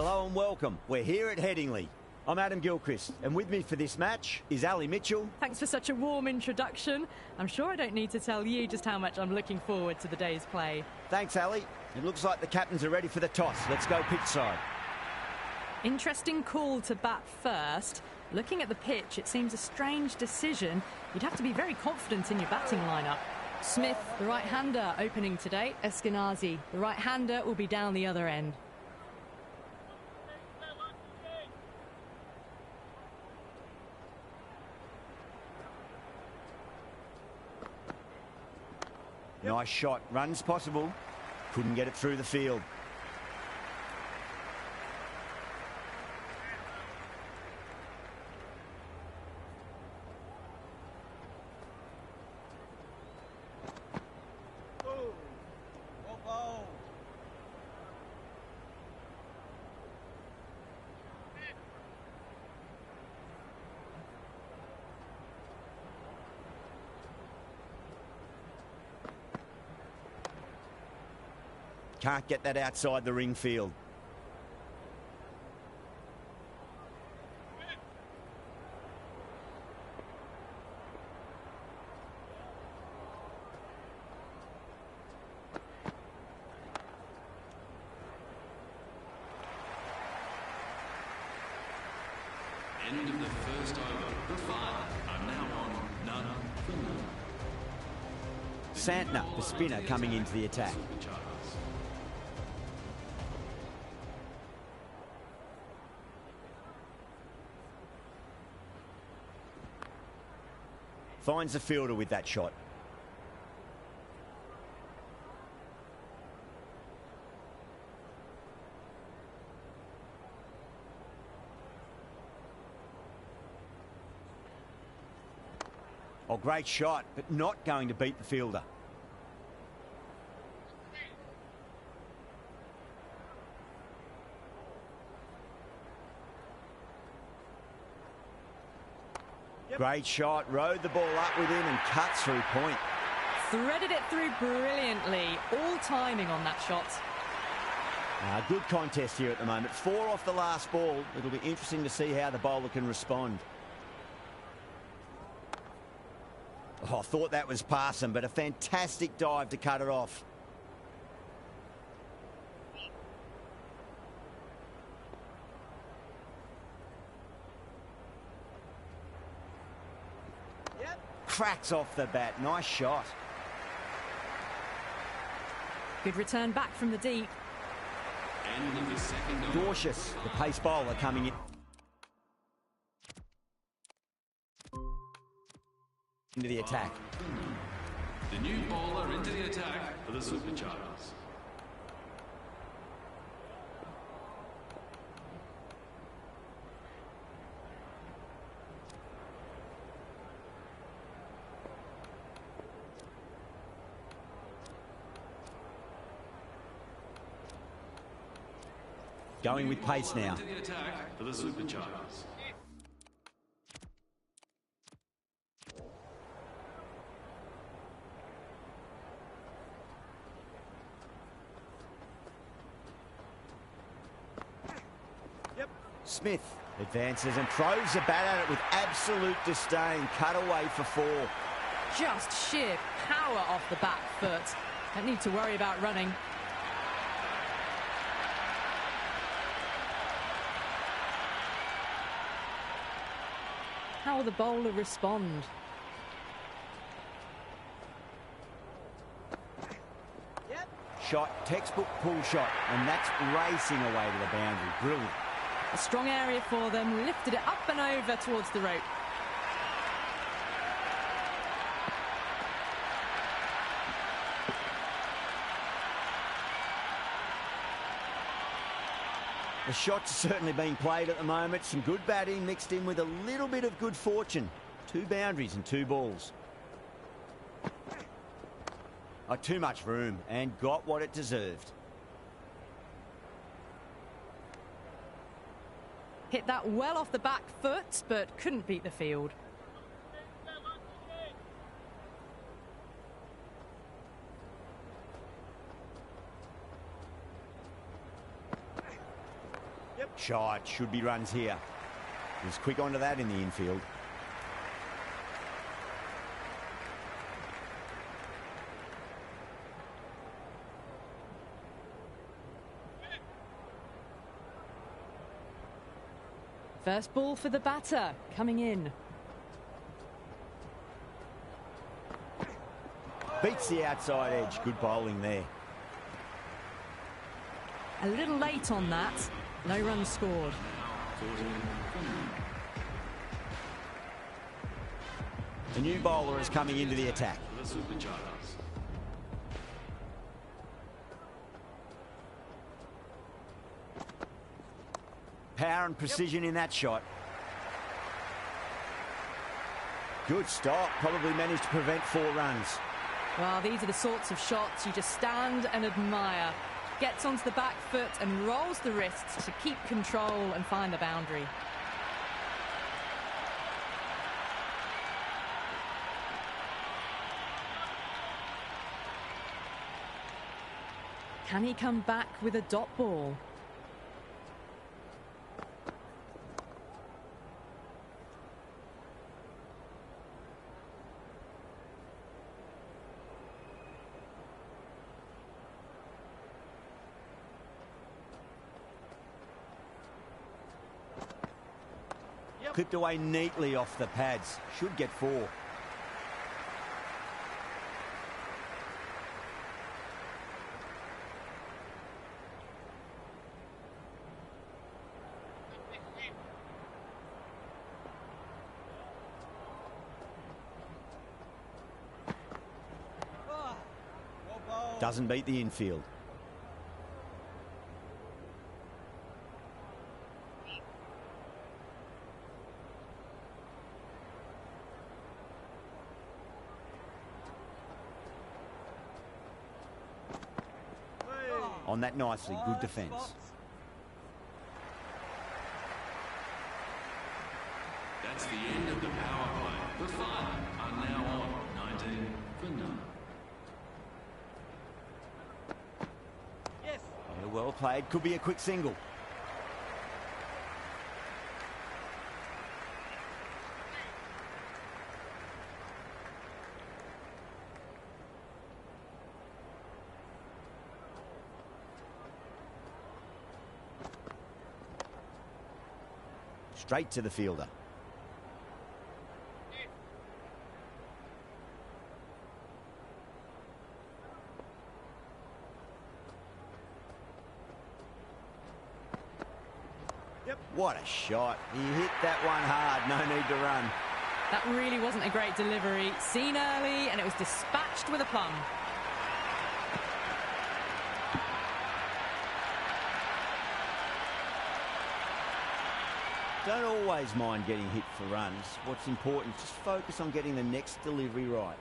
Hello and welcome. We're here at Headingley. I'm Adam Gilchrist, and with me for this match is Ali Mitchell. Thanks for such a warm introduction. I'm sure I don't need to tell you just how much I'm looking forward to the day's play. Thanks, Ali. It looks like the captains are ready for the toss. Let's go pitch side. Interesting call to bat first. Looking at the pitch, it seems a strange decision. You'd have to be very confident in your batting lineup. Smith, the right-hander, opening today. Eskenazi, the right-hander, will be down the other end. Nice shot. Runs possible. Couldn't get it through the field. Can't get that outside the ring field. End of the first over. The Fire are now on none for none. Santner, the spinner, coming into the attack. Finds the fielder with that shot. Oh, great shot, but not going to beat the fielder. Great shot, rode the ball up with him and cuts through point. Threaded it through brilliantly. All timing on that shot. Good contest here at the moment. 4 off the last ball. It'll be interesting to see how the bowler can respond. Oh, I thought that was past him, but a fantastic dive to cut it off. Cracks off the bat. Nice shot. Good return back from the deep. End of the second over. Cautious, the pace bowler coming in. Into the attack. The new bowler into the attack for the Superchargers. Going with pace now. Into the attack for the Superchargers. Smith advances and throws the bat at it with absolute disdain. Cut away for 4. Just sheer power off the back foot. Don't need to worry about running. How will the bowler respond? Shot, textbook pull shot, and that's racing away to the boundary. Brilliant. A strong area for them, lifted it up and over towards the rope. The shot's certainly being played at the moment. Some good batting mixed in with a little bit of good fortune. 2 boundaries and 2 balls. Oh, too much room and got what it deserved. Hit that well off the back foot, but couldn't beat the field. Shot, should be runs here. He's quick onto that in the infield. First ball for the batter, coming in. Beats the outside edge. Good bowling there. A little late on that. No runs scored. The new bowler is coming into the attack. Power and precision in that shot. Good stop. Probably managed to prevent 4 runs. Well, these are the sorts of shots you just stand and admire. Gets onto the back foot and rolls the wrists to keep control and find the boundary. Can he come back with a dot ball? Clipped away neatly off the pads. Should get 4. Doesn't beat the infield. On that nicely, good defence. That's the end of the power play. The Fire are now on 19 for none. Yes. Yeah, well played. Could be a quick single. Straight to the fielder. Yep. What a shot. He hit that one hard. No need to run. That really wasn't a great delivery. Seen early, and it was dispatched with a plum. Don't always mind getting hit for runs. What's important is just focus on getting the next delivery right.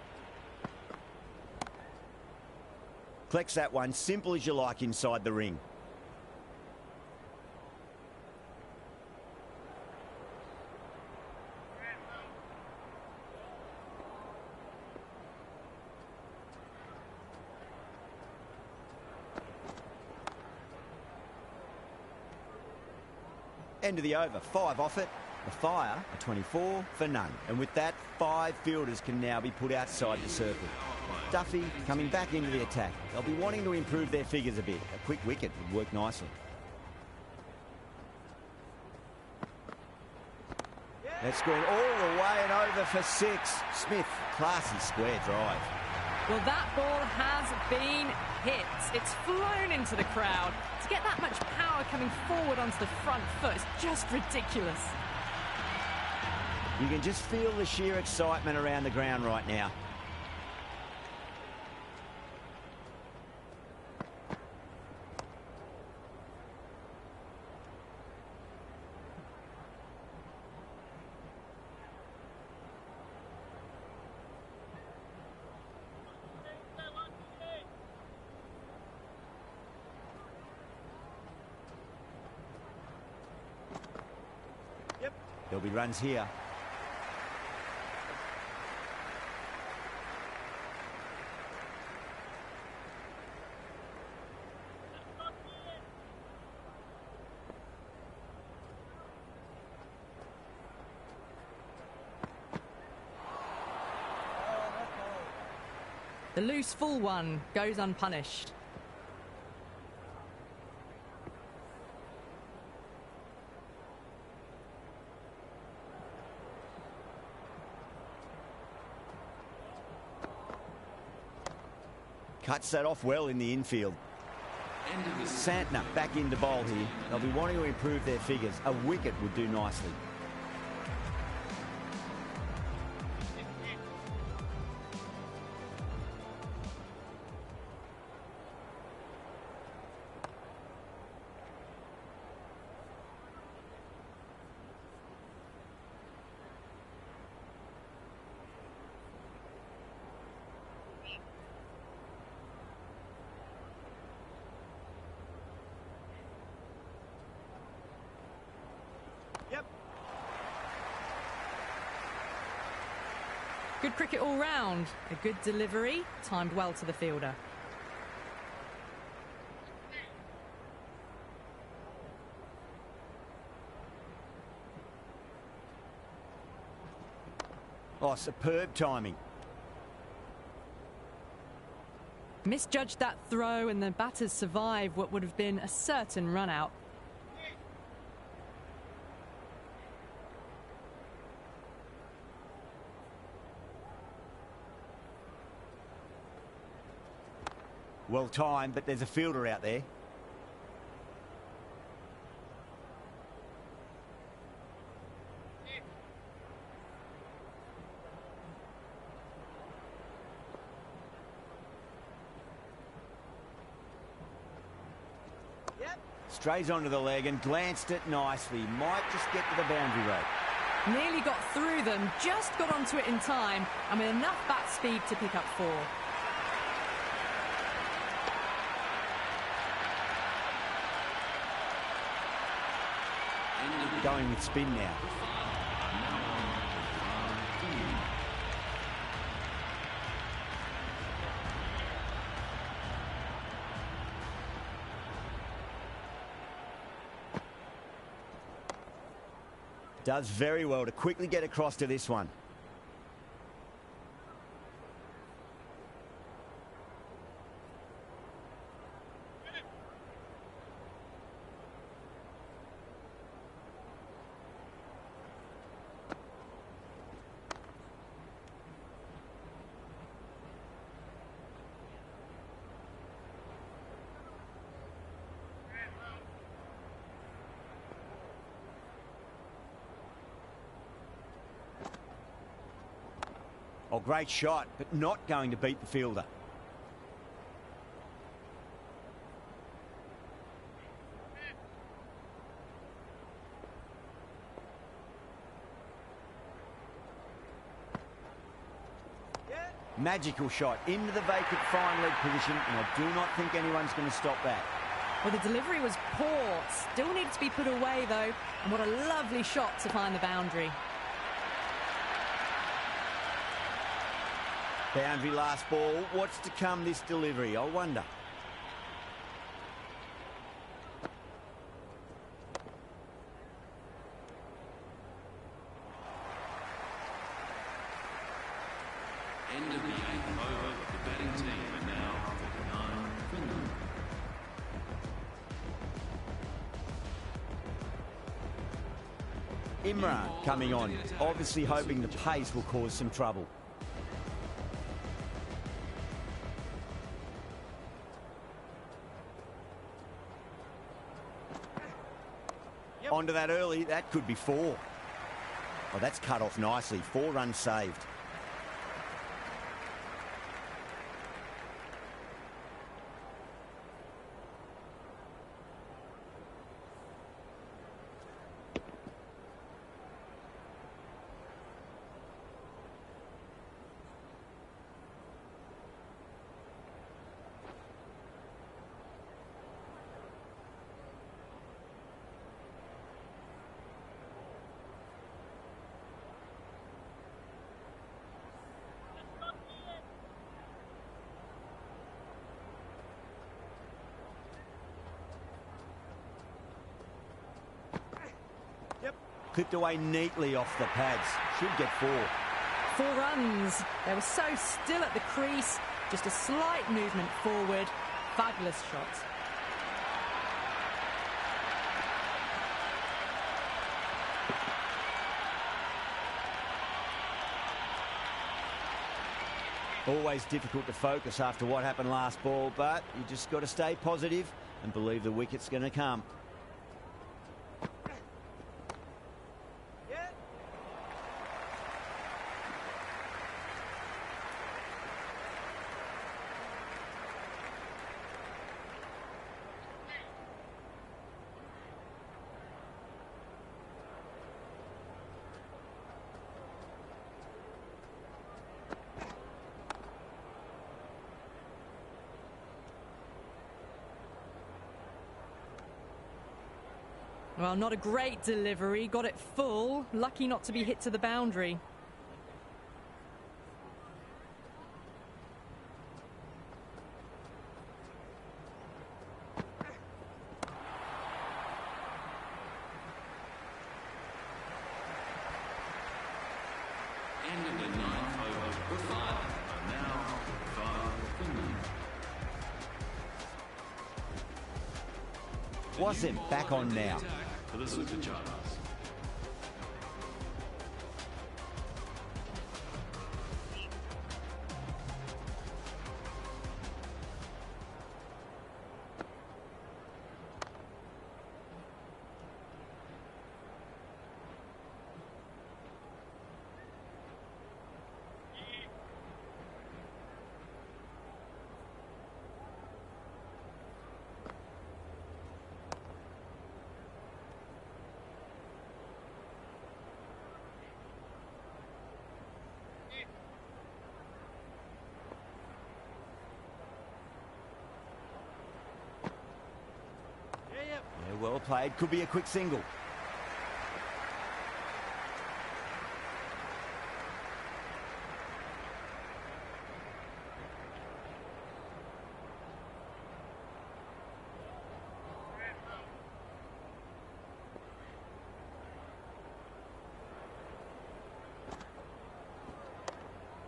Collects that one, simple as you like inside the ring. End of the over, 5 off it. The Fire are 24 for none. And with that, 5 fielders can now be put outside the circle. Duffy coming back into the attack. They'll be wanting to improve their figures a bit. A quick wicket would work nicely. That's gone all the way and over for 6. Smith, classy square drive. Well, that ball has been hit. It's flown into the crowd. To get that much power coming forward onto the front foot is just ridiculous. You can just feel the sheer excitement around the ground right now. There'll be runs here. The loose full one goes unpunished. Cuts that off well in the infield. Santner back into bowl here. They'll be wanting to improve their figures. A wicket would do nicely. Good cricket all round. A good delivery, timed well to the fielder. Oh, superb timing. Misjudged that throw and the batters survive what would have been a certain run out. Well timed, but there's a fielder out there. Strays onto the leg and glanced it nicely. Might just get to the boundary rope. Nearly got through them, just got onto it in time, and with enough bat speed to pick up 4. Going with spin now. Does very well to quickly get across to this one. Oh, great shot, but not going to beat the fielder. Magical shot into the vacant fine leg position, and I do not think anyone's going to stop that. Well, the delivery was poor. Still needed to be put away, though. And what a lovely shot to find the boundary. Boundary last ball. What's to come this delivery, I wonder. End of the 8th over. The batting team are now 39 for none. Imran coming on, obviously hoping the pace will cause some trouble. Onto that early, that could be 4. Oh, that's cut off nicely. 4 runs saved. Clipped away neatly off the pads. Should get 4. 4 runs. They were so still at the crease. Just a slight movement forward. Fabulous shot. Always difficult to focus after what happened last ball, but you just got to stay positive and believe the wicket's going to come. Well, not a great delivery. Got it full. Lucky not to be hit to the boundary. End of the 9th over. The 5 are now 5 for none. Wasn't back on now. For the Superchargers. Well played. Could be a quick single.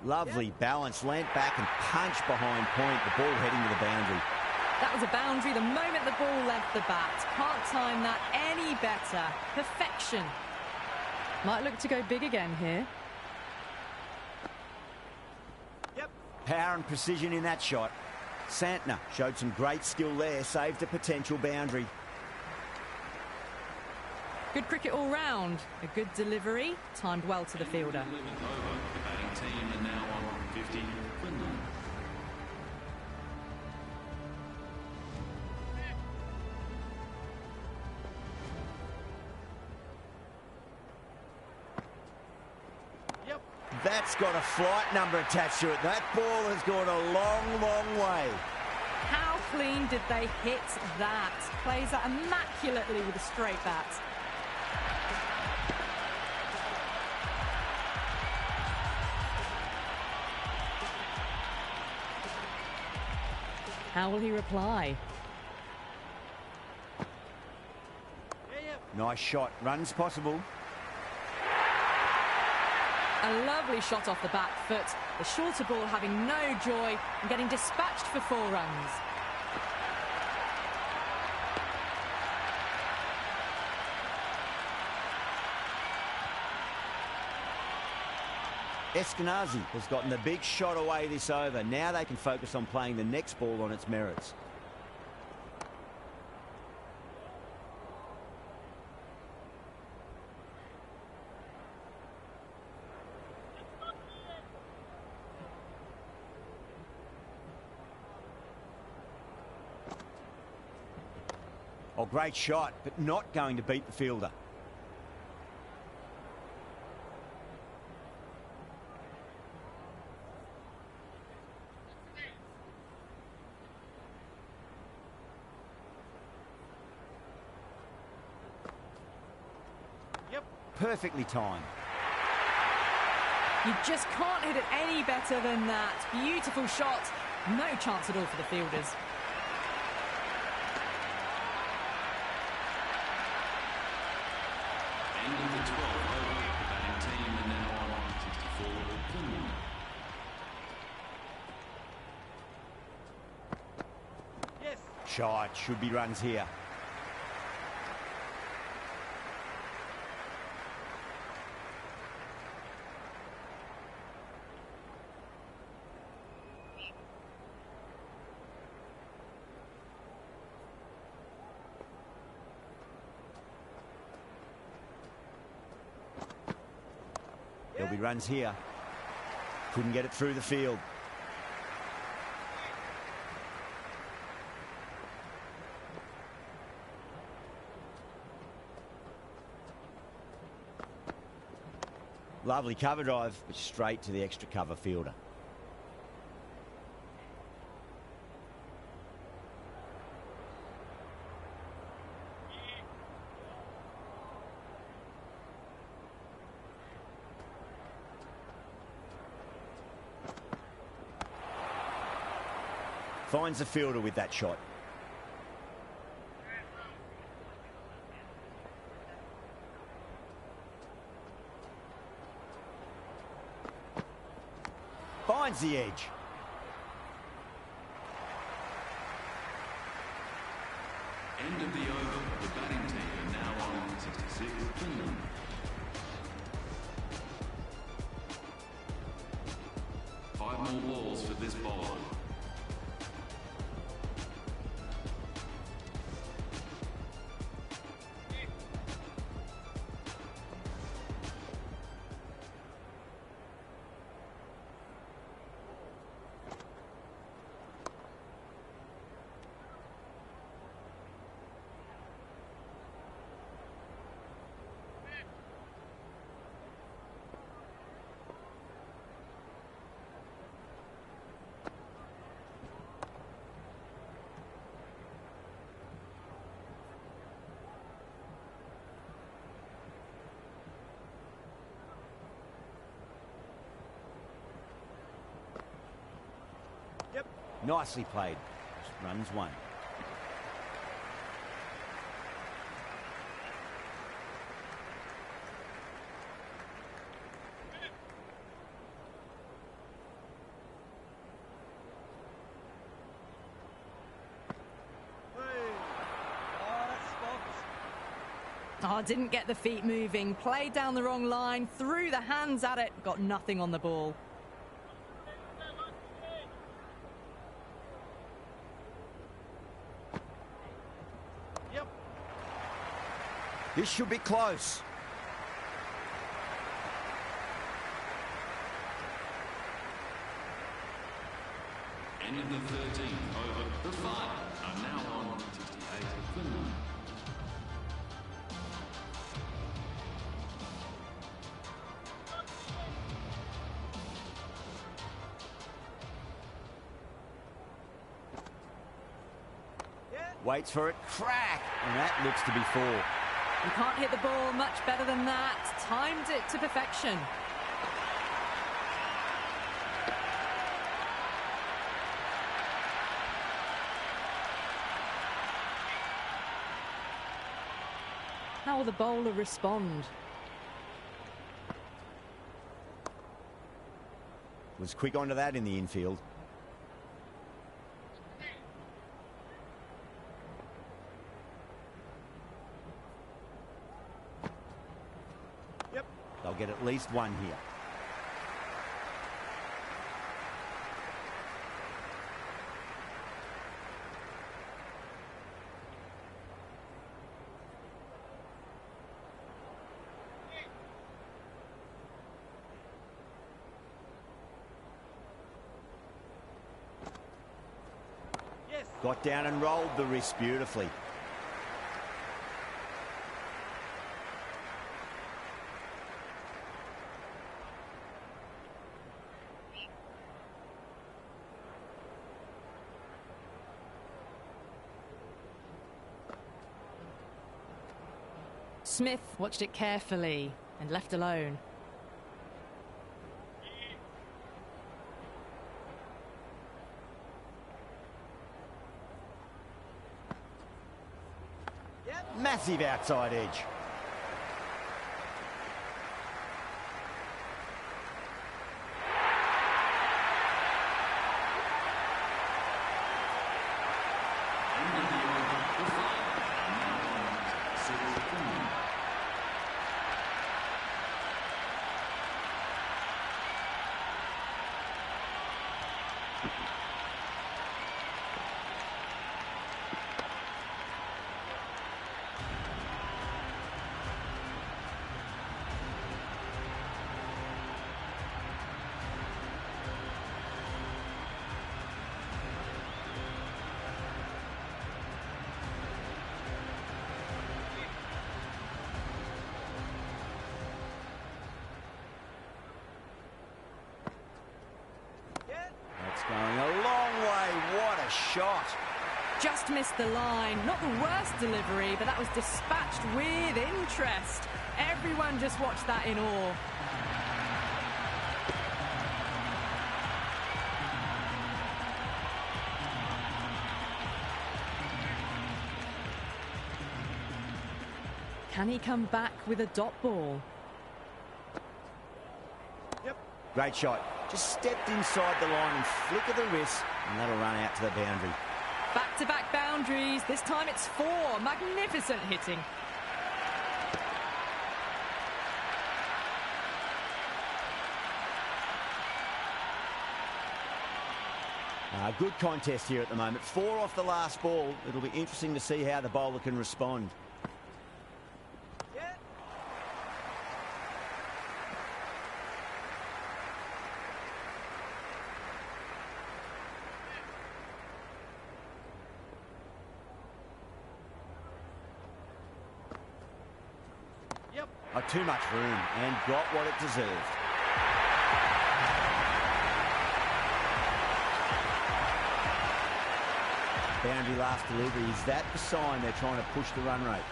Lovely balance, leant back and punch behind point. The ball heading to the boundary. That was a boundary the moment the ball left the bat. Can't time that any better. Perfection. Might look to go big again here. Yep. Power and precision in that shot. Santner showed some great skill there, saved a potential boundary. Good cricket all round. A good delivery, timed well to the fielder. 11th over. The batting team are now on 50 for none. That's got a flight number attached to it. That ball has gone a long, long way. How clean did they hit that? Plays that immaculately with a straight bat. How will he reply? Nice shot. Runs possible. A lovely shot off the back foot. The shorter ball having no joy and getting dispatched for 4 runs. Eskenazi has gotten the big shot away this over. Now they can focus on playing the next ball on its merits. Oh, great shot, but not going to beat the fielder. Yep. Perfectly timed. You just can't hit it any better than that. Beautiful shot. No chance at all for the fielders. End of the 12th over. The batting team are now on 64 for none. Shot, should be runs here. There'll be runs here. Couldn't get it through the field. Lovely cover drive, but straight to the extra cover fielder. Finds the fielder with that shot. Finds the edge. End of the over. The batting team are now on 66 for none. Five more balls for this bowler. Nicely played. Runs one. Oh, didn't get the feet moving. Played down the wrong line. Threw the hands at it. Got nothing on the ball. This should be close. End of the 13th over. The five are now on 68 for none. Waits for it. Crack! And that looks to be four. You can't hit the ball much better than that. Timed it to perfection. How will the bowler respond? Was quick onto that in the infield. They'll get at least one here. Got down and rolled the wrist beautifully. Smith watched it carefully and left alone. Massive outside edge. End of Going a long way. What a shot. Just missed the line. Not the worst delivery, but that was dispatched with interest. Everyone just watched that in awe. Can he come back with a dot ball? Yep. Great shot. Just stepped inside the line and flick of the wrist, and that'll run out to the boundary. Back-to-back boundaries. This time it's 4. Magnificent hitting. Good contest here at the moment. 4 off the last ball. It'll be interesting to see how the bowler can respond. Too much room and got what it deserved. Boundary last delivery. Is that the sign they're trying to push the run rate?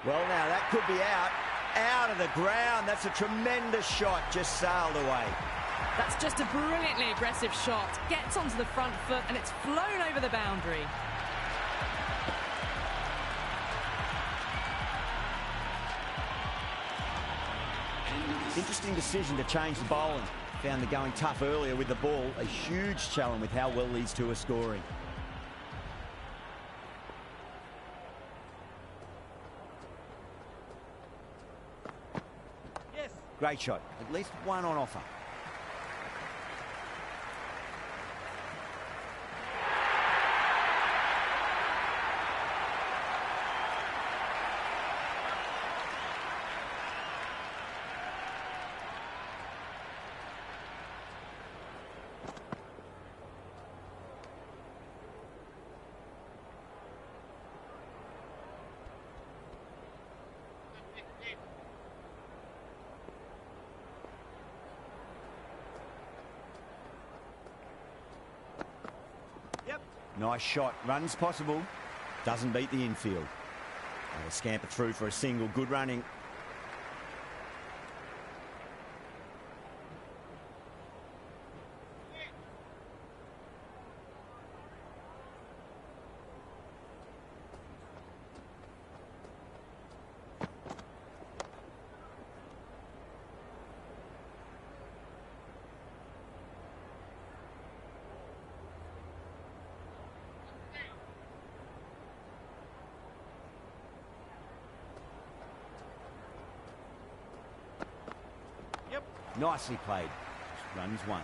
Well, now that could be out of the ground. That's a tremendous shot, just sailed away. That's just a brilliantly aggressive shot. Gets onto the front foot and it's flown over the boundary. Interesting decision to change the bowling. Found the going tough earlier with the ball. A huge challenge with how well these two are scoring. Yes. Great shot. At least one on offer. Nice shot. Runs possible. Doesn't beat the infield. They'll scamper through for a single. Good running. Nicely played. Runs 1.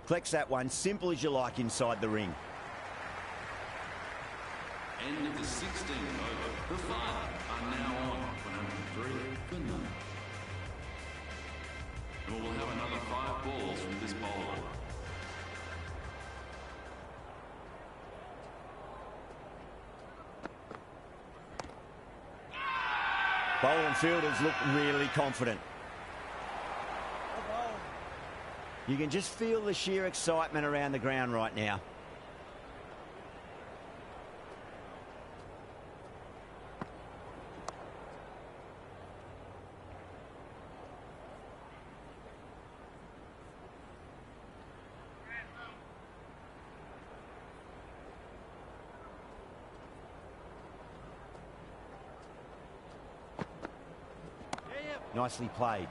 Collects that one, simple as you like inside the ring. End of the 16th over. The Five are now on 103 for none. And we'll have another 5 balls from this bowler. Bowler and fielders look really confident. You can just feel the sheer excitement around the ground right now. Nicely played.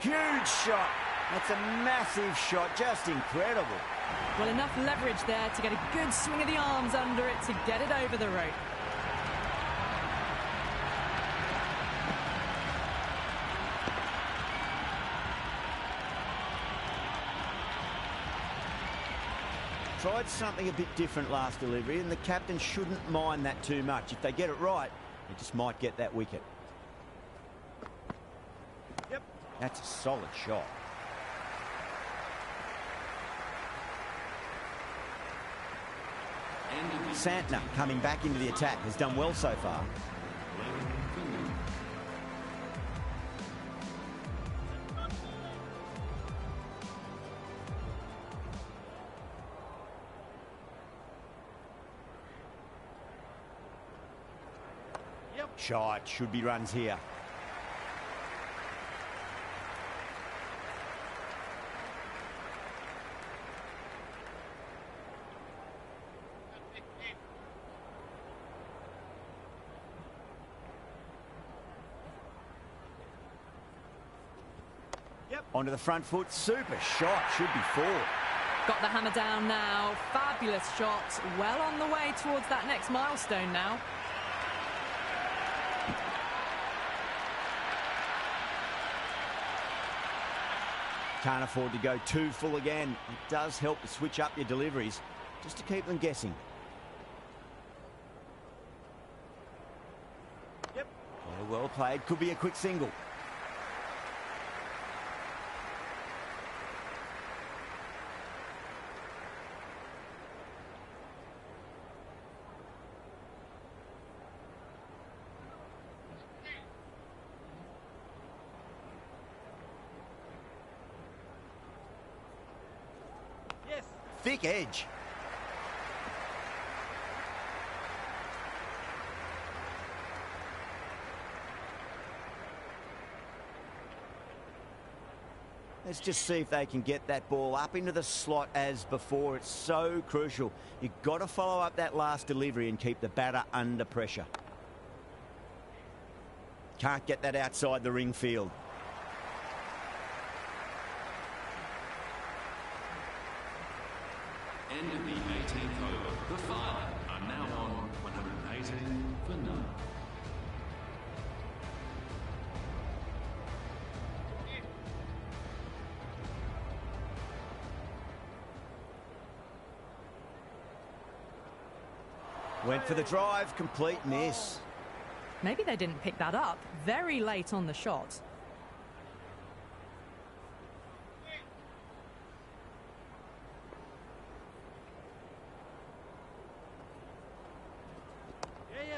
Huge shot. That's a massive shot. Just incredible. Well, enough leverage there to get a good swing of the arms under it to get it over the rope. Tried something a bit different last delivery, and the captain shouldn't mind that too much. If they get it right, they just might get that wicket. Yep. That's a solid shot. Santner coming back into the attack has done well so far. Shot, should be runs here. Onto the front foot, super shot, should be four. Got the hammer down now, fabulous shot, well on the way towards that next milestone now. Can't afford to go too full again. It does help to switch up your deliveries, just to keep them guessing. Yep. Yeah, well played, could be a quick single. Thick edge. Let's just see if they can get that ball up into the slot as before. It's so crucial. You've got to follow up that last delivery and keep the batter under pressure. Can't get that outside the ring field. End of the 18th over. The Fire are now on 118 for none. Went for the drive, complete miss. Maybe they didn't pick that up very late on the shot.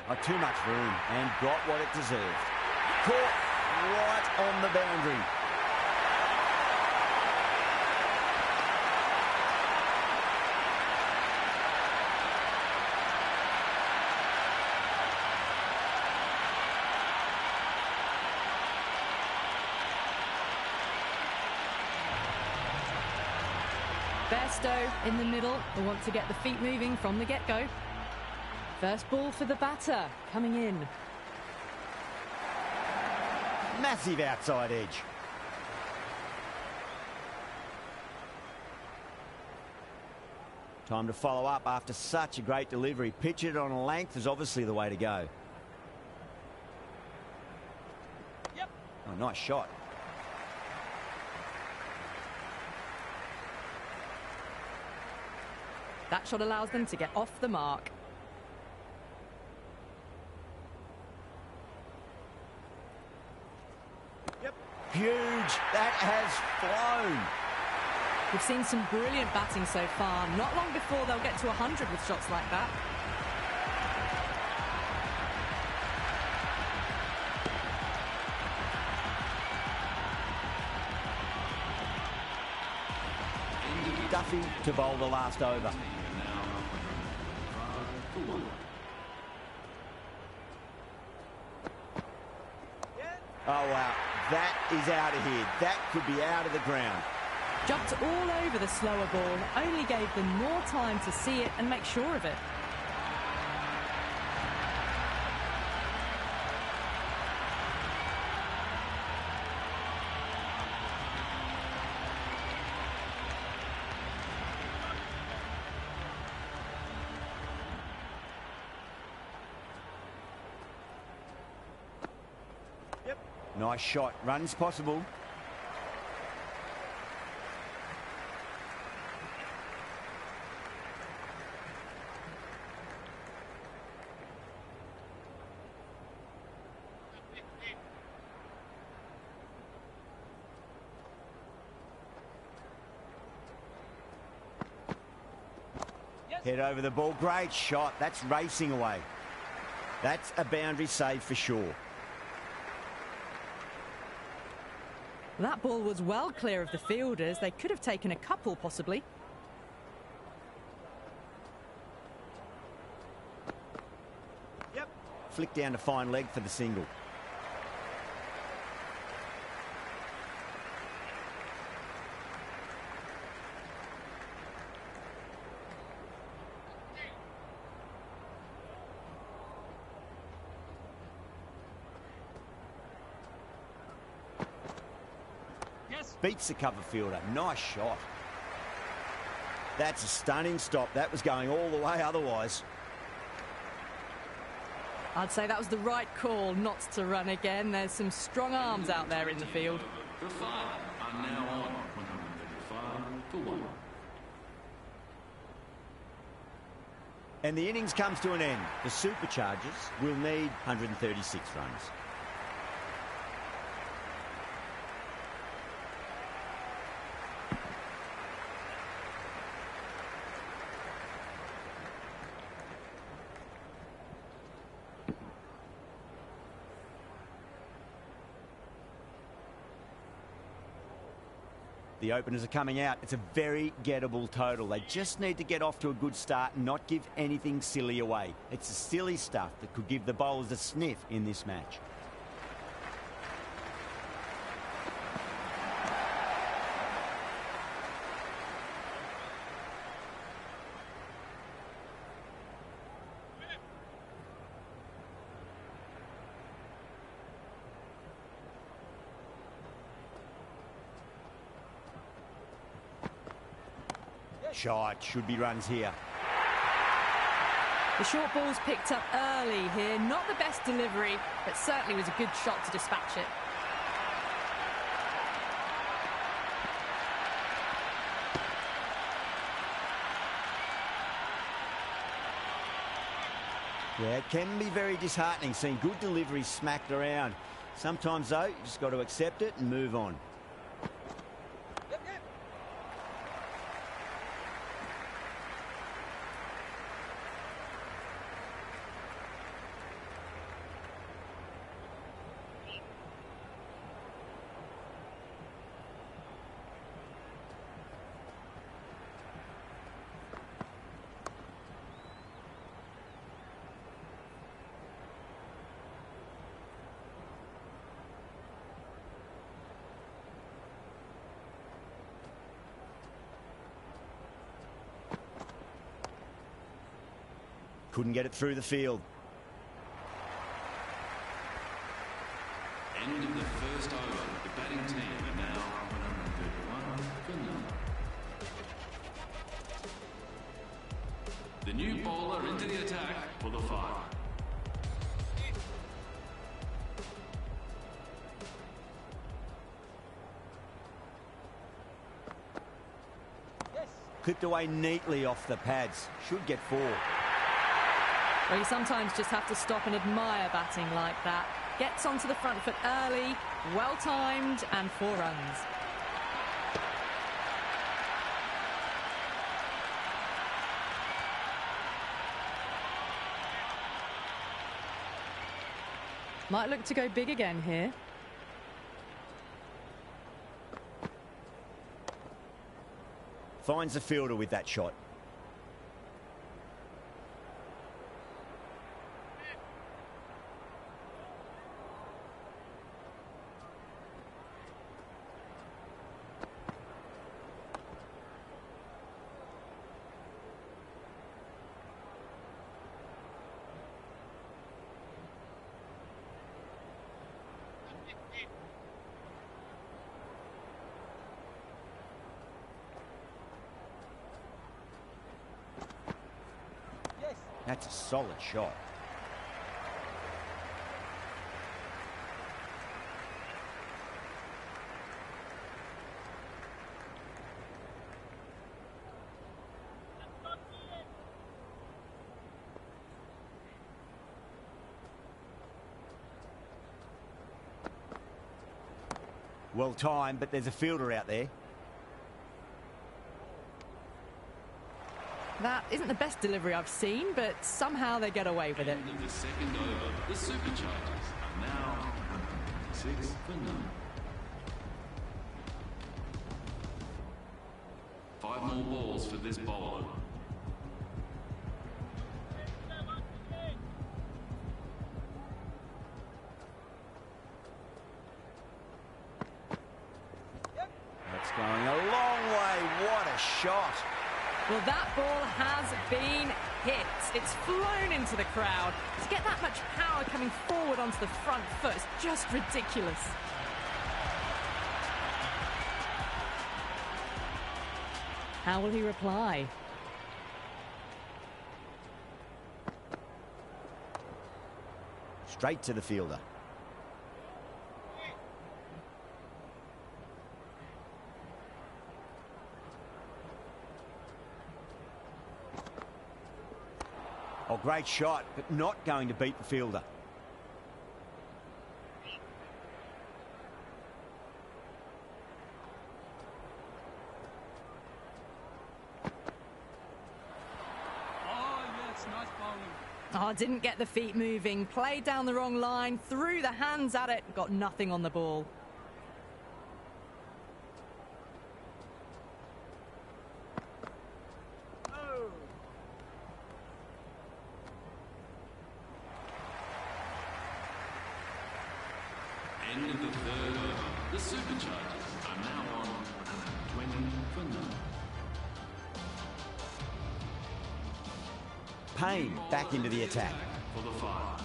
Not too much room and got what it deserved. Caught right on the boundary. Bairstow in the middle. They want to get the feet moving from the get-go. First ball for the batter, coming in. Massive outside edge. Time to follow up after such a great delivery. Pitch it on a length is obviously the way to go. Yep. Oh, nice shot. That shot allows them to get off the mark. Huge. That has flown. We've seen some brilliant batting so far. Not long before they'll get to 100 with shots like that. Duffy to bowl the last over. Oh, wow. That is out of here. That could be out of the ground. Jumped all over the slower ball, only gave them more time to see it and make sure of it. Nice shot. Runs possible. Head over the ball. Great shot. That's racing away. That's a boundary save for sure. That ball was well clear of the fielders. They could have taken a couple, possibly. Yep. Flick down to fine leg for the single. Beats the cover fielder. Nice shot. That's a stunning stop. That was going all the way otherwise. I'd say that was the right call not to run again. There's some strong arms out there in the field. The five are now on 135 for 1. And the innings comes to an end. The Superchargers will need 136 runs. The openers are coming out. It's a very gettable total. They just need to get off to a good start and not give anything silly away. It's the silly stuff that could give the bowlers a sniff in this match. Shot. Should be runs here. The short ball's picked up early here. Not the best delivery, but certainly was a good shot to dispatch it. Yeah, it can be very disheartening seeing good deliveries smacked around. Sometimes, though, you just got to accept it and move on. Couldn't get it through the field. End of the first over. The batting team are now 131 for 9. The new bowler into the attack for the 5. Clipped away neatly off the pads. Should get 4. Well, you sometimes just have to stop and admire batting like that. Gets onto the front foot early, well timed, and 4 runs. Might look to go big again here. Finds the fielder with that shot. That's a solid shot. Well timed, but there's a fielder out there. That isn't the best delivery I've seen, but somehow they get away with it. End of the second over. The Superchargers are now 6 for none. 5 more balls for this bowler. That's going a long way. What a shot. Well, that ball has been hit. It's flown into the crowd. To get that much power coming forward onto the front foot is just ridiculous. How will he reply? Straight to the fielder. Oh, great shot, but not going to beat the fielder. Oh, didn't get the feet moving. Played down the wrong line, threw the hands at it, got nothing on the ball. End of the third over. The Superchargers are now on 20 for none. Payne back into the attack. For the 5.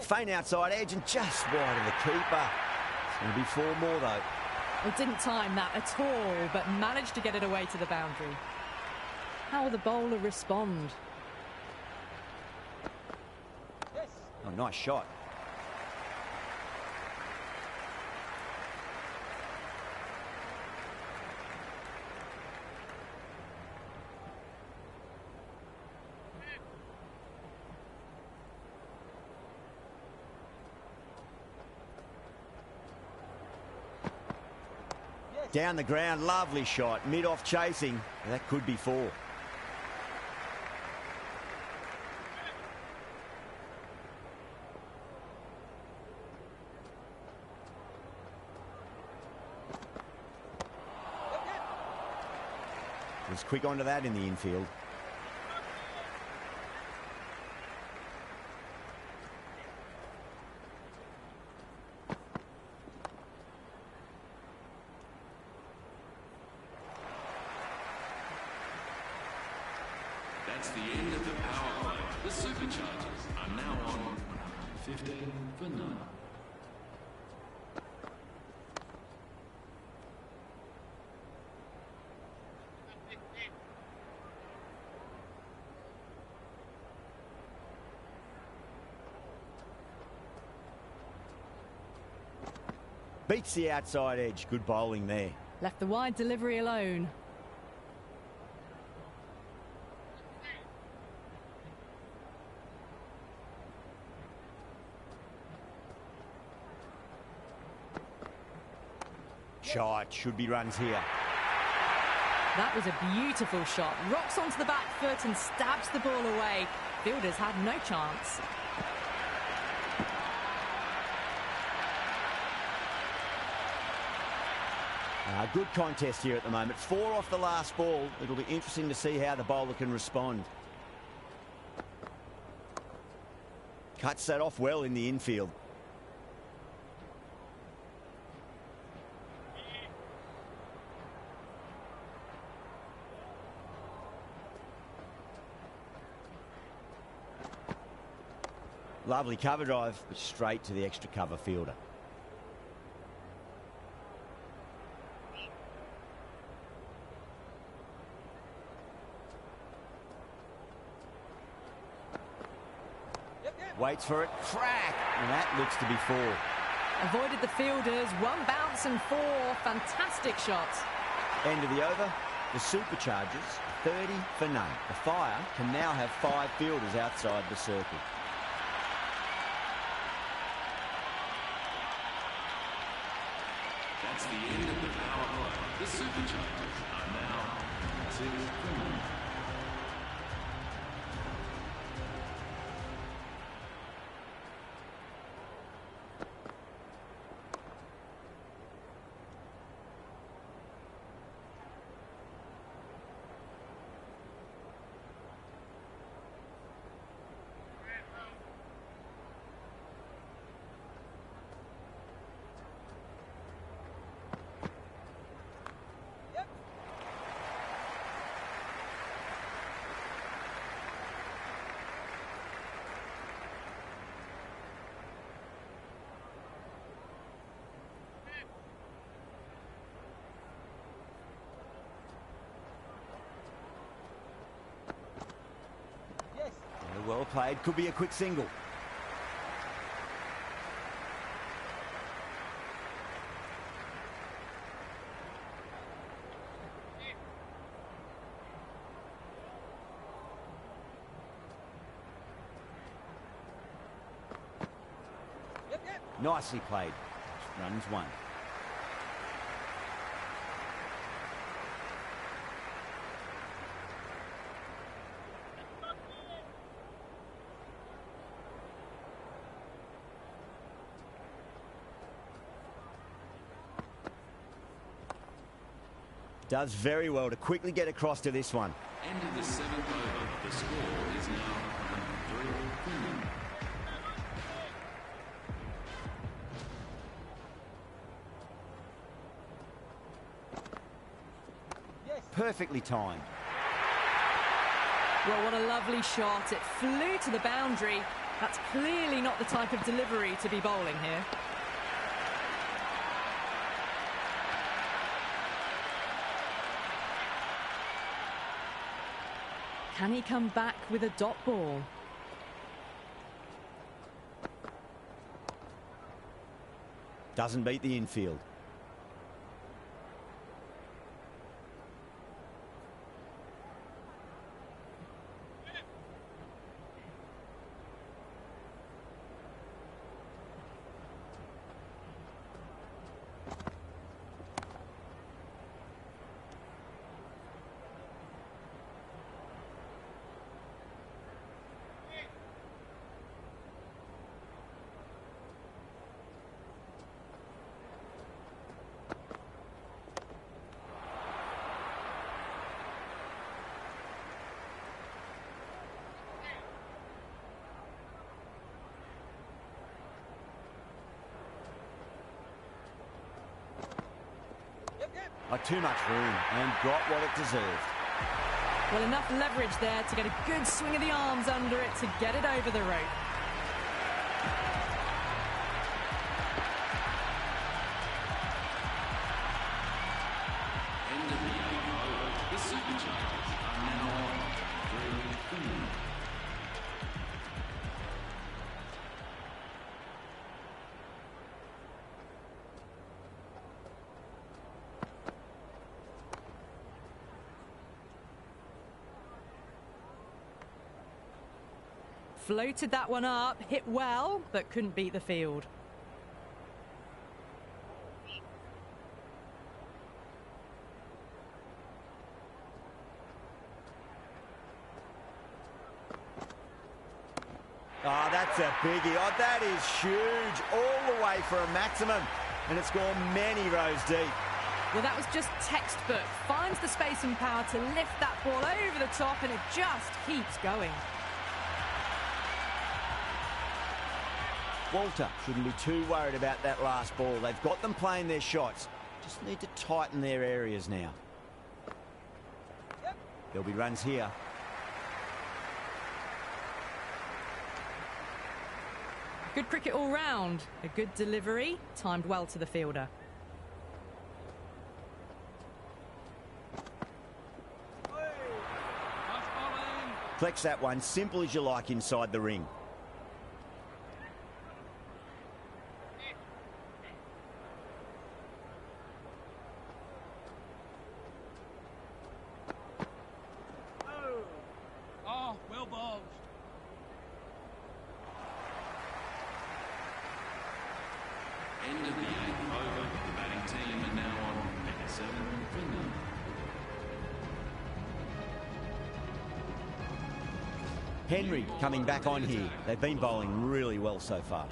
Feint outside edge and just wide of the keeper. It's going to be 4 more though. Well, didn't time that at all, but managed to get it away to the boundary. How will the bowler respond? Oh, nice shot. Down the ground, lovely shot. Mid-off chasing. That could be 4. Was quick onto that in the infield. That's the end of the power play. The Superchargers are now on 15 for none. Beats the outside edge. Good bowling there. Left the wide delivery alone. Shot. Should be runs here. That was a beautiful shot. Rocks onto the back foot and stabs the ball away. Fielders had no chance. Good contest here at the moment. 4 off the last ball. It'll be interesting to see how the bowler can respond. Cuts that off well in the infield. Lovely cover drive, but straight to the extra cover fielder. Waits for it, crack, and that looks to be 4. Avoided the fielders, 1 bounce and 4. Fantastic shot. End of the over, The Superchargers, 30 for none. The Fire can now have 5 fielders outside the circle. That's the end of the power play. The Superchargers are now 2 for none. Well played, could be a quick single. Nicely played. Runs 1. Does very well to quickly get across to this one. End of the 7th over. The score is now 3 for none. Perfectly timed. Well, what a lovely shot. It flew to the boundary. That's clearly not the type of delivery to be bowling here. Can he come back with a dot ball? Doesn't beat the infield. Like too much room and got what it deserved. Well, enough leverage there to get a good swing of the arms under it to get it over the rope. End of the 8th over. The Superchargers are now on 3 for none. Floated that one up, hit well, but couldn't beat the field. Oh, that's a biggie. Oh, that is huge. All the way for a maximum. And it's gone many rows deep. Well, that was just textbook. Finds the space and power to lift that ball over the top, and it just keeps going. Walter shouldn't be too worried about that last ball. They've got them playing their shots. Just need to tighten their areas now. There'll be runs here. Good cricket all round. A good delivery, timed well to the fielder. Flex that one, simple as you like inside the ring. of the 8th over. The batting team are now on 87 for none. Henry coming back on here. They've been bowling really well so far.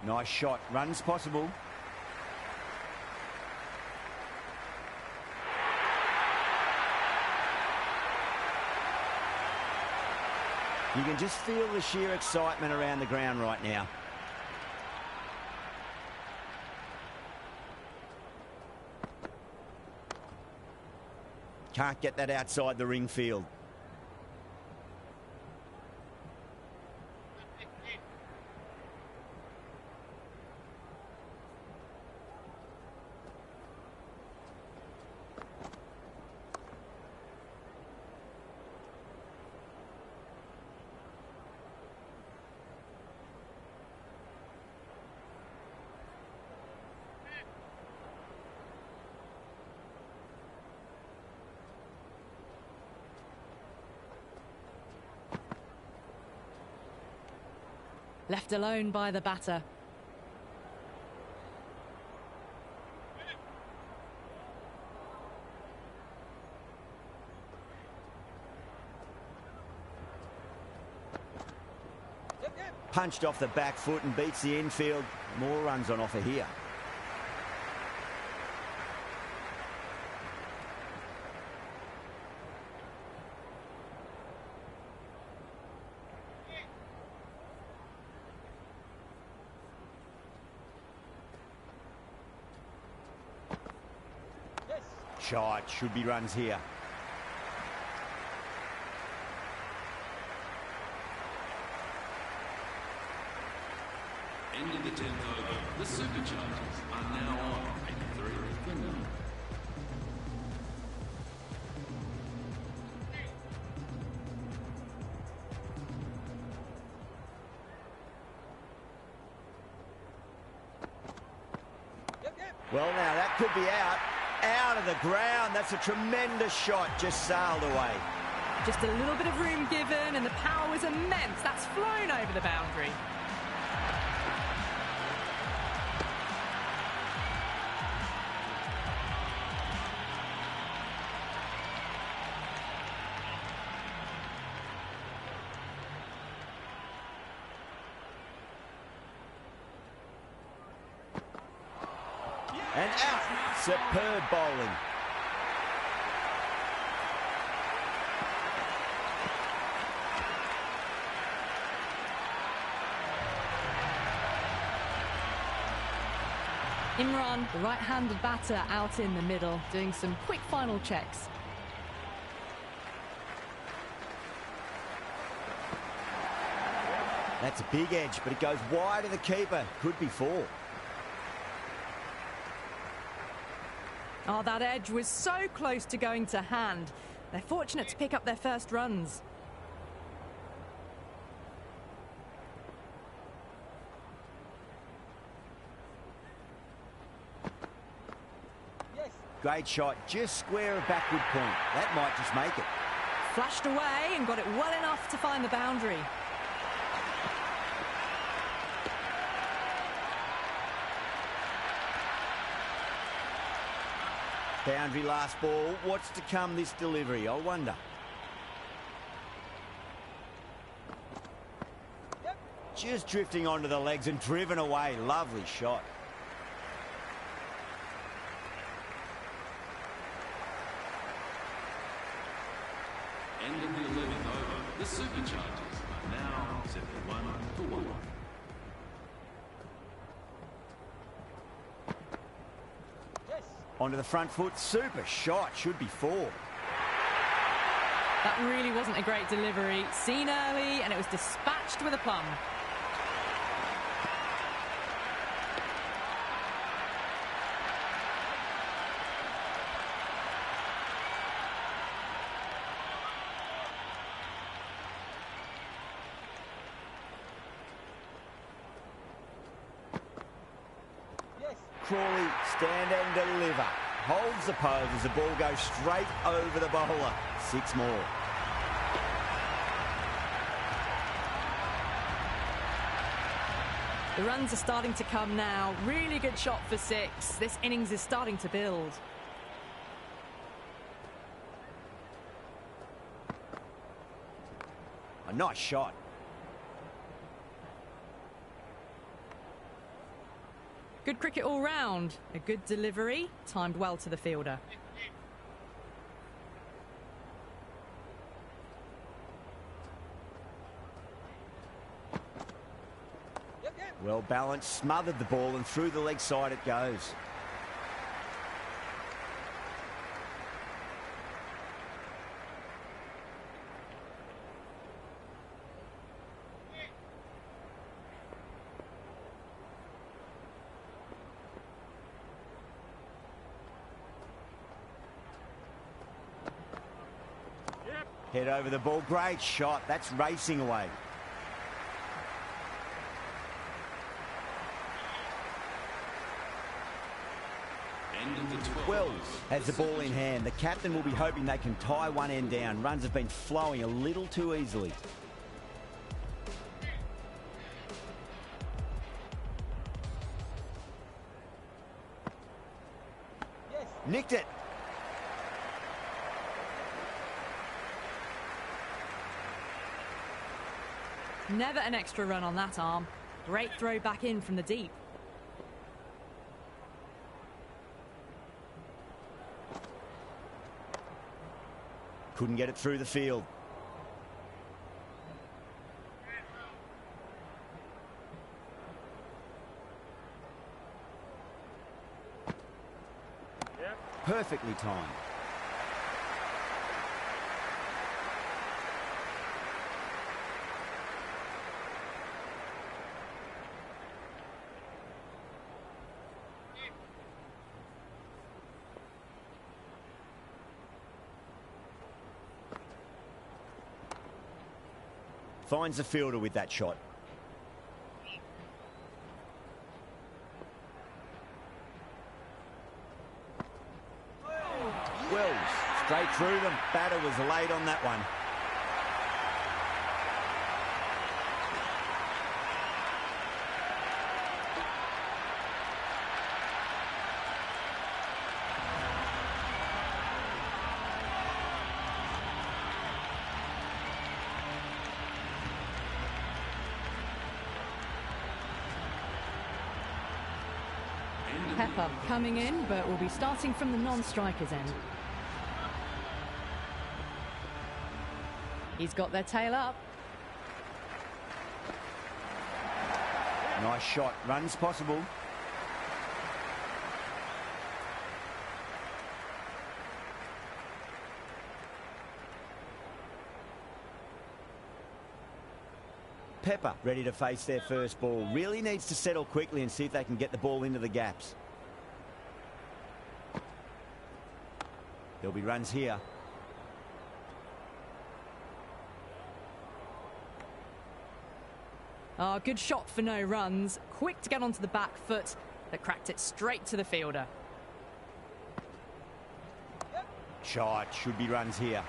Nice shot. Runs possible. You can just feel the sheer excitement around the ground right now. Can't get that outside the ring field. Left alone by the batter. Punched off the back foot and beats the infield. More runs on offer here. Shot, should be runs here. End of the 10th over. The Superchargers are now on 83 for none. Well, now that could be out. Out of the ground. That's a tremendous shot. Just sailed away. Just a little bit of room given and the power was immense. That's flown over the boundary. And out. Superb bowling. Imran, the right-handed batter, out in the middle, doing some quick final checks. That's a big edge, but it goes wide of the keeper. Could be 4. Oh, that edge was so close to going to hand. They're fortunate to pick up their first runs. Great shot, just square of backward point. That might just make it. Flashed away and got it well enough to find the boundary. Boundary last ball. What's to come this delivery? I wonder. Just drifting onto the legs and driven away. Lovely shot. End of the 11th over. The Superchargers are now 71 for 1. Onto the front foot. Super shot. Should be 4. That really wasn't a great delivery. Seen early and it was dispatched with a plum. Crawley, stand and deliver. Holds the pose as the ball goes straight over the bowler. 6 more. The runs are starting to come now. Really good shot for 6. This innings is starting to build. A nice shot. Good cricket all round. A good delivery, timed well to the fielder. Well balanced, smothered the ball, and through the leg side it goes. Head over the ball, great shot. That's racing away. Wells has the ball in hand. The captain will be hoping they can tie one end down. Runs have been flowing a little too easily. Yes. Nicked it. Never an extra run on that arm. Great throw back in from the deep. Couldn't get it through the field. Perfectly timed. Finds the fielder with that shot. Wells, straight through them. Batter was late on that one. Pepper coming in, but will be starting from the non-striker's end. He's got their tail up. Nice shot. Runs possible. Pepper ready to face their first ball. Really needs to settle quickly and see if they can get the ball into the gaps. There'll be runs here. Oh, good shot for no runs. Quick to get onto the back foot. That cracked it straight to the fielder. Shot. Should be runs here.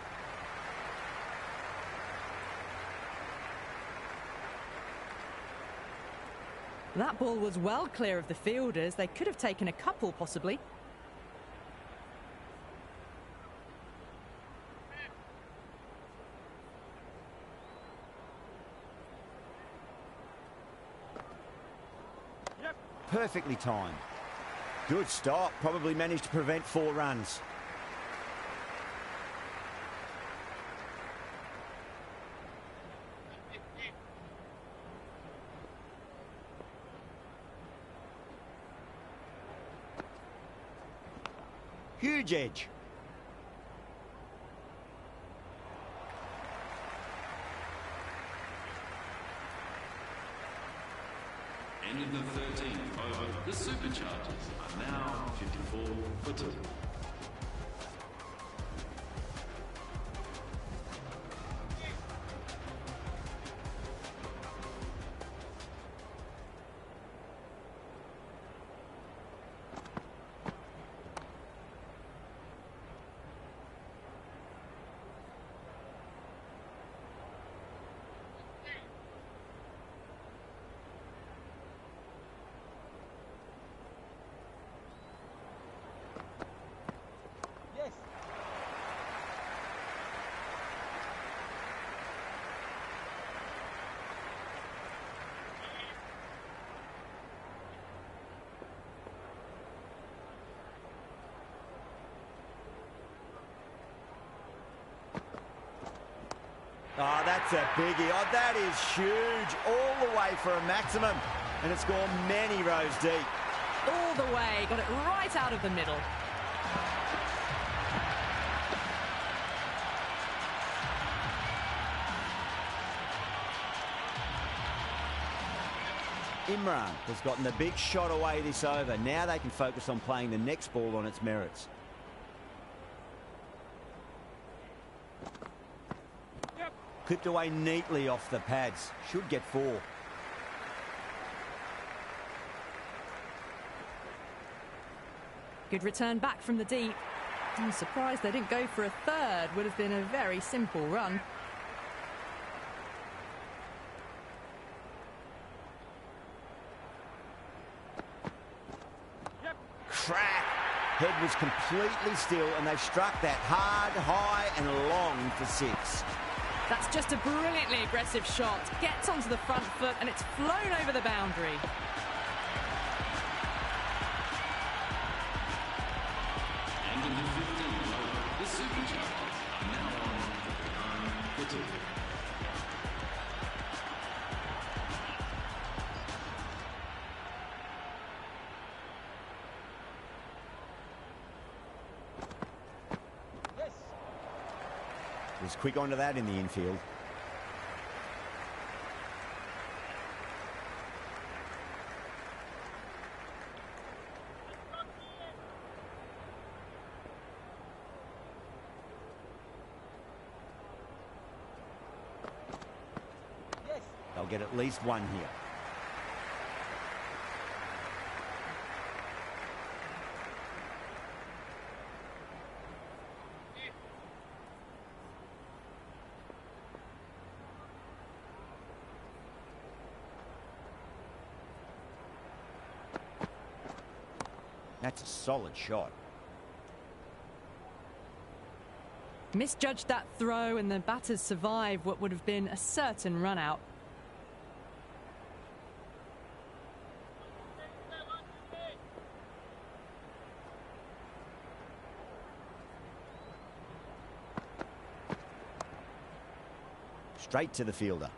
That ball was well clear of the fielders. They could have taken a couple, possibly. Perfectly timed. Good stop. Probably managed to prevent 4 runs. Huge edge. End of the 13th over. The Superchargers are now 54 for 2. Oh, that's a biggie. Oh, that is huge. All the way for a maximum. And it's gone many rows deep. All the way. Got it right out of the middle. Imran has gotten the big shot away this over. Now they can focus on playing the next ball on its merits. Yep. Clipped away neatly off the pads. Should get 4. Good return back from the deep. I'm surprised they didn't go for a third. Would have been a very simple run. Crack. Head was completely still and they struck that hard, high and long for 6. That's just a brilliantly aggressive shot. Gets onto the front foot and it's flown over the boundary. End of the 15th over. The Superchargers are now on the 9 for 2. Was quick onto that in the infield. They'll get at least 1 here. That's a solid shot. Misjudged that throw and the batters survive what would have been a certain run out. Straight to the fielder.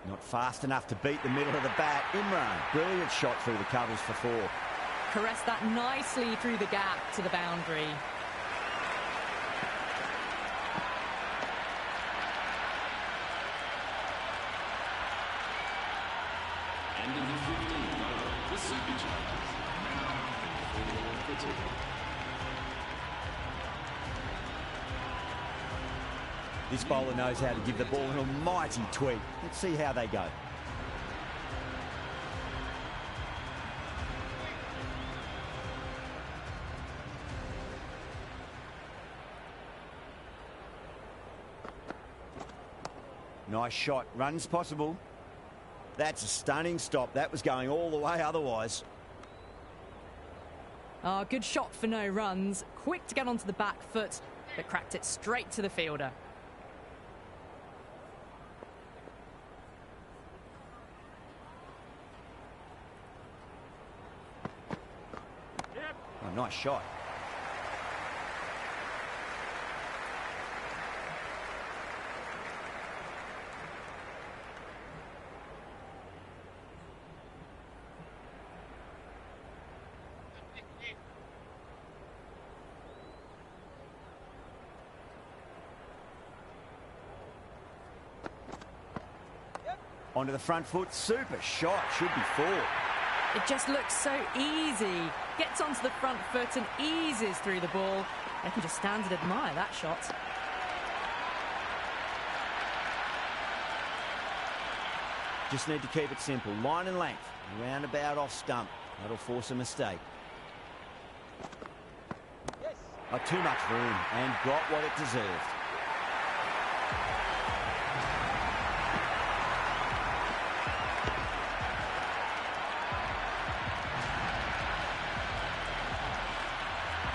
Not fast enough to beat the middle of the bat. Imran, brilliant shot through the covers for 4. Caressed that nicely through the gap to the boundary. End of the 15th over. The Superchargers are now 4 for 2. This bowler knows how to give the ball an almighty tweak. Let's see how they go. Nice shot. Runs possible. That's a stunning stop. That was going all the way otherwise. Ah, good shot for no runs. Quick to get onto the back foot, but cracked it straight to the fielder. Oh, nice shot. Onto the front foot. Super shot. Should be 4. It just looks so easy. Gets onto the front foot and eases through the ball. They can just stand and admire that shot. Just need to keep it simple. Line and length. Roundabout off stump. That'll force a mistake. Oh, too much room and got what it deserved.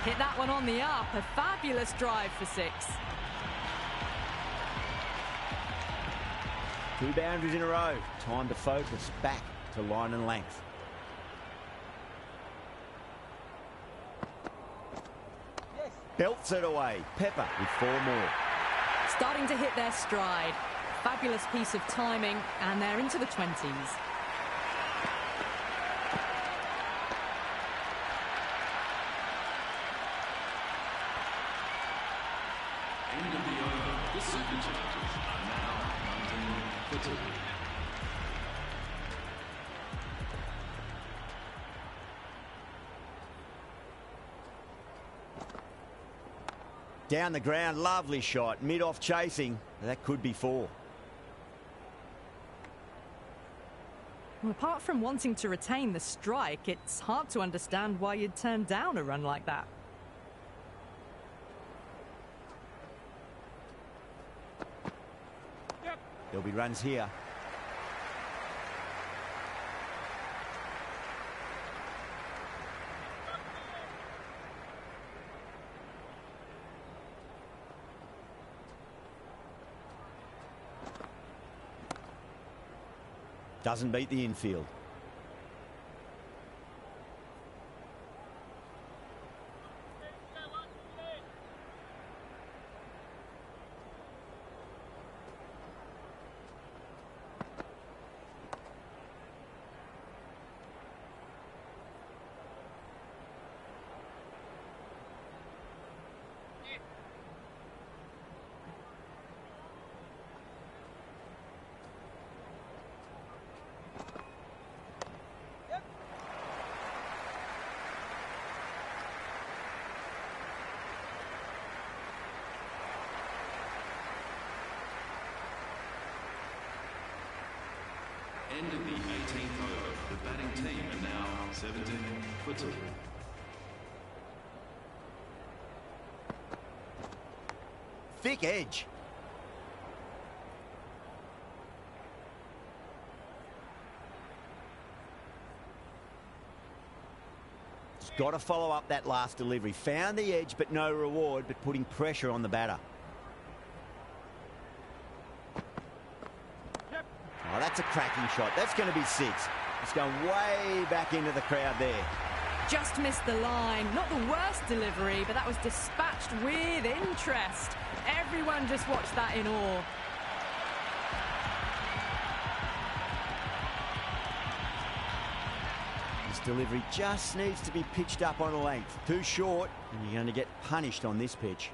Hit that one on the up. A fabulous drive for 6. 2 boundaries in a row. Time to focus back to line and length. Belts it away. Pepper with 4 more. Starting to hit their stride. Fabulous piece of timing, and they're into the 20s. End of the over. The Superchargers are now 19 for 2. Down the ground, lovely shot. Mid-off chasing. That could be 4. Well, apart from wanting to retain the strike, it's hard to understand why you'd turn down a run like that. There'll be runs here. Doesn't beat the infield. End of the 18th over. The batting team are now 17 for 2. Thick edge. He's got to follow up that last delivery. Found the edge, but no reward, but putting pressure on the batter. Oh, that's a cracking shot. That's going to be 6. It's going way back into the crowd there. Just missed the line. Not the worst delivery, but that was dispatched with interest. Everyone just watched that in awe. This delivery just needs to be pitched up on a length. Too short, and you're going to get punished on this pitch.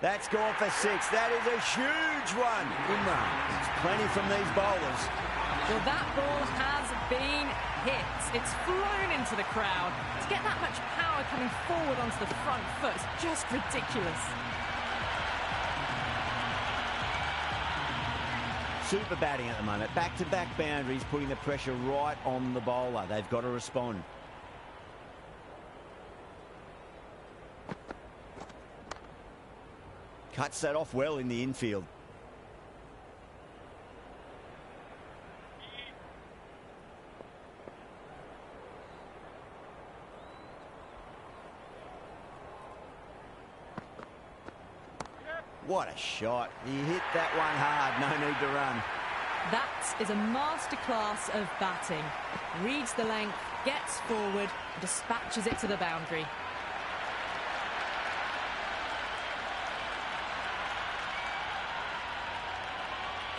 That's gone for 6. That is a huge one. Good run. There's plenty from these bowlers. Well, that ball has been hit. It's flown into the crowd. To get that much power coming forward onto the front foot is just ridiculous. Super batting at the moment. Back-to-back boundaries, putting the pressure right on the bowler. They've got to respond. Cuts that off well in the infield. What a shot. He hit that one hard. No need to run. That is a masterclass of batting. Reads the length, gets forward, dispatches it to the boundary.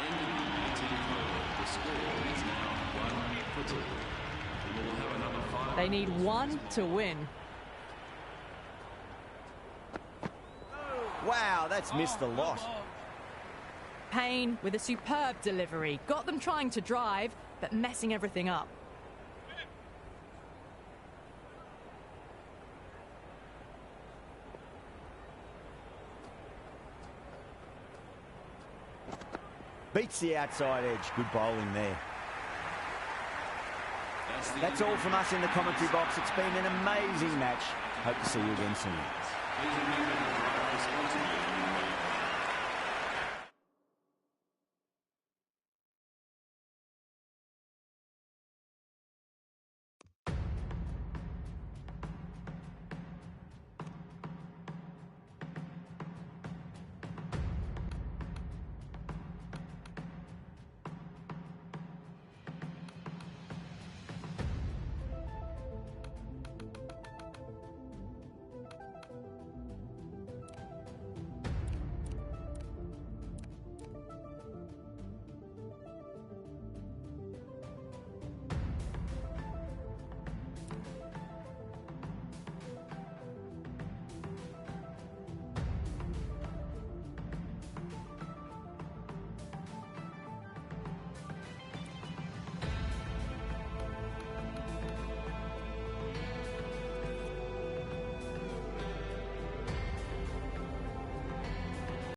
End of the 18th over. The score is now 1 for 2. We will have another 5. They need 1 to win. Wow, that's missed a lot. Payne with a superb delivery. Got them trying to drive, but messing everything up. Beats the outside edge. Good bowling there. That's all from us in the commentary box. It's been an amazing match. Hope to see you again soon. Please remember to drive responsibly.